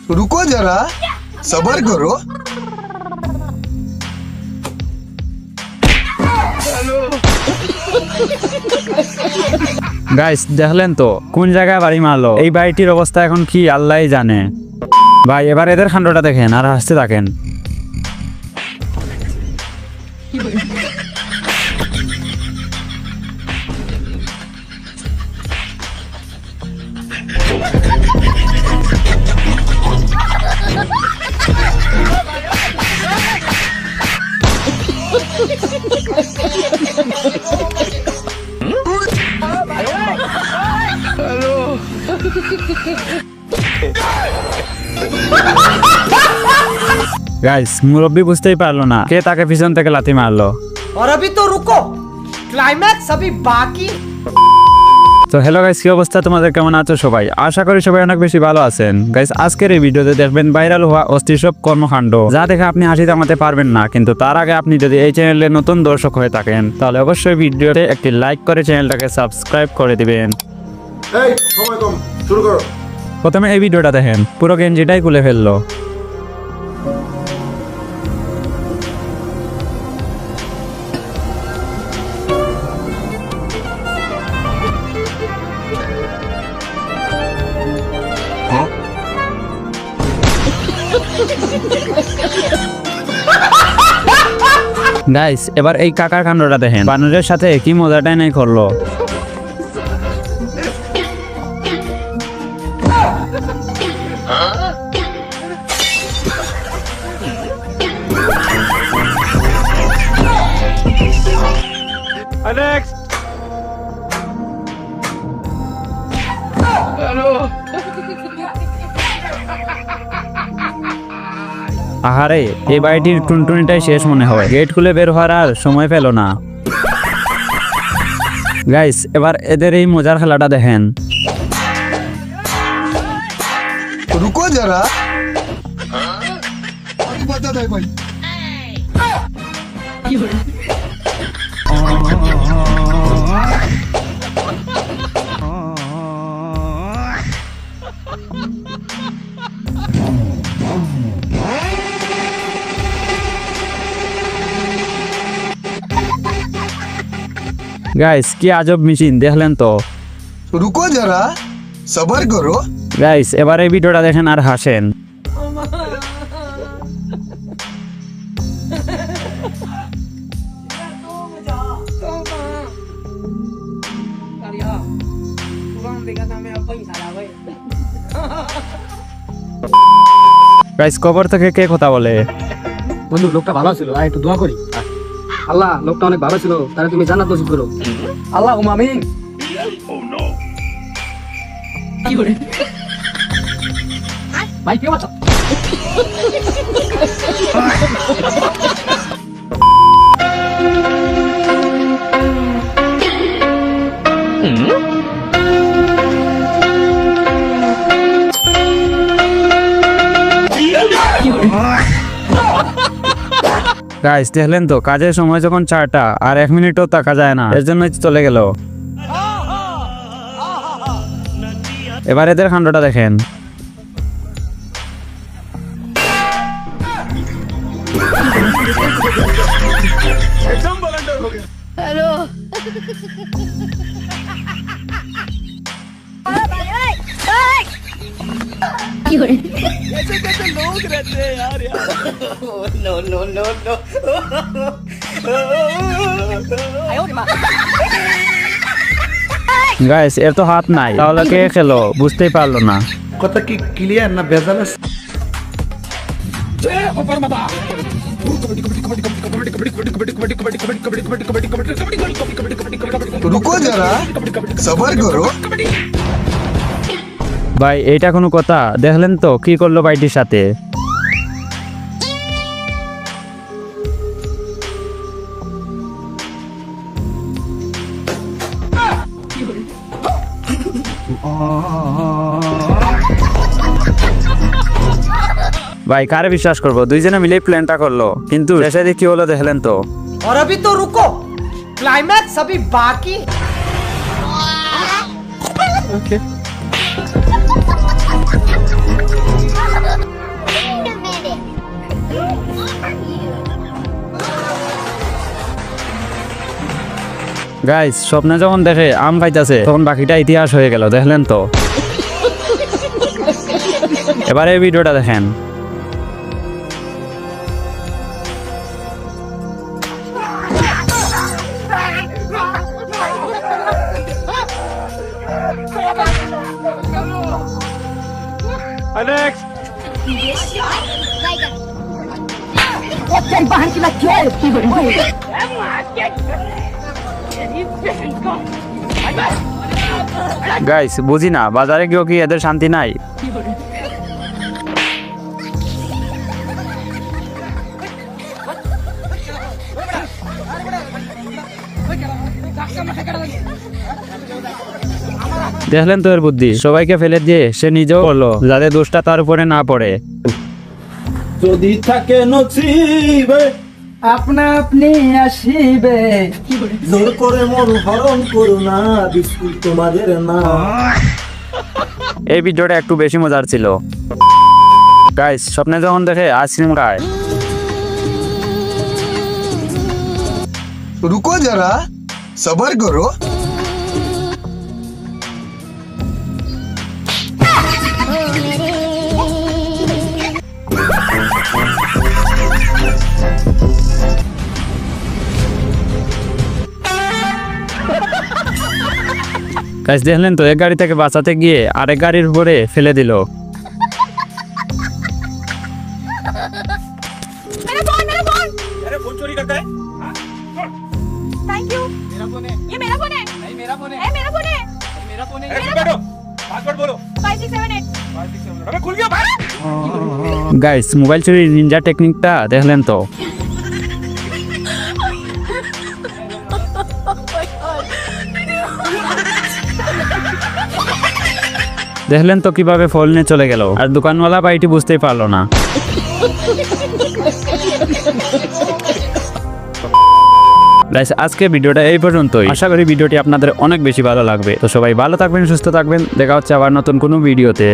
रुको जरा सबर करो। গাইস দেখলেন তো কোন জায়গায় বাড়ি মারলো। এই বাড়িটির অবস্থা এখন কি আল্লাহই জানে। ভাই এবার এদের কাণ্ডটা দেখেন আর হাসতে থাকেন। গাইস মুরব্বি বুঝতেই পারলো না কে তাকে পিছন থেকে লাথি মারলো। और अभी तो रुको, क्लाइमैक्स अभी बाकी। তো হ্যালো গাইস, কি অবস্থা তোমাদের, কেমন আছো সবাই? আশা করি সবাই অনেক বেশি ভালো আছেন। গাইস আজকের এই ভিডিওতে দেখবেন ভাইরাল হওয়া অস্থির সব কর্মকাণ্ড, যা দেখে আপনি হাসি থামাতে পারবেন না। কিন্তু তার আগে আপনি যদি এই চ্যানেলে নতুন দর্শক হয়ে থাকেন তাহলে অবশ্যই ভিডিওতে একটি লাইক করে চ্যানেলটাকে সাবস্ক্রাইব করে দিবেন। এই সময় কম, শুরু করো। প্রথমে এই ভিডিওটা দেখেন, পুরো গেঞ্জিটাই খুলে ফেললো। গাইস এবার এই কাকার কাণ্ডটা দেখেন, বানরের সাথে কি মজাটাই নাই করলো। আহারে এই বাড়িটির টুনটুনিটাই শেষ মনে হয়, গেট খুলে বের হওয়ার আর সময় পেল না। গাইস এবার এদের এই মজার খেলাটা দেখেন। रुको जरा बता दे भाई। গাইস কি আজব মেশিন দেখলেন তো। रुको जरा सबर करो। গাইস এবার এই ভিডিওটা দেখেন আর হাসেন। গাইস কবর থেকে কে কথা বলে? বন্ধু লোকটা ভালো ছিল, একটু দোয়া করি। আল্লাহ লোকটা অনেক ভালো ছিল, তাহলে তুমি জান্নাত নসিব করো। আল্লাহ আমিন। কি করে ভাই কে বাঁচা? গাইস দেখলেন তো, কাজের সময় যখন 4টা আর 1 মিনিটও তাকা যায় না, এর জন্যই চলে গেল। এবার এদের কাণ্ডটা দেখেন। हेलो कैसे लोग रहते हैं यार no no no no guys এর তো হাত নাই, তাহলে কে খেলো বুঝতেই পারলো না। কথা কি ক্লিয়ার না বেজাল আছে? रुको जरा सबर करो। ভাই এইটা কোনো কথা? দেখলেন তো কি করলো ভাইটির সাথে। ভাই কারে বিশ্বাস করবো, দুইজনে মিলে প্ল্যানটা করলো, কিন্তু শেষে দিয়ে কি হলো দেখলেন তো। और अभी तो रुको, क्लाइमैक्स अभी बाकी। Okay. গাইস স্বপ্নে যখন দেখে আম খাইতেছে তখন বাকিটা ইতিহাস হয়ে গেল, দেখলেন তো। এবারে এই ভিডিওটা দেখেন। গাইস বুঝি না বাজারে গিয়েও কি এদের শান্তি নাই। দেখলেন তো এর বুদ্ধি, সবাইকে ফেলে দিয়ে সে নিজেও করলো যাতে দোষটা তার উপরে না পড়ে। যদি থাকে নসিবে अपना अपनी আসিবে জোর করে মন হরণ করো না, বিস্কুট তোমাদের না। এই ভিডিওটা একটু বেশি মজার ছিল। গাইস স্বপ্নে যখন দেখে আইসক্রিম খায়। रुको जरा सबर करो। গাইস দেখলেন তো, এক গাড়ি থেকে বাঁচাতে গিয়ে আরেক গাড়ির উপরে ফেলে দিল। मेरा फोन चोरी करता है। थैंक यू ये मेरा फोन है नहीं मेरा फोन है मेरा फोन है मेरा फोन है। बैठो पासवर्ड बोलो। 5678 अबे खुल गया भाई। গাইস মোবাইল চুরির নিনজা টেকনিকটা দেখলেন তো। দেখলেন তো কিভাবে ফল নিয়ে চলে গেল, আর দোকানওয়ালা পাইটি বুঝতেই পারলো না। গাইস আজকে ভিডিওটা এই পর্যন্তই। আশা করি ভিডিওটি আপনাদের অনেক বেশি ভালো লাগবে। তো সবাই ভালো থাকবেন, সুস্থ থাকবেন, দেখা হচ্ছে আবার নতুন কোনো ভিডিওতে।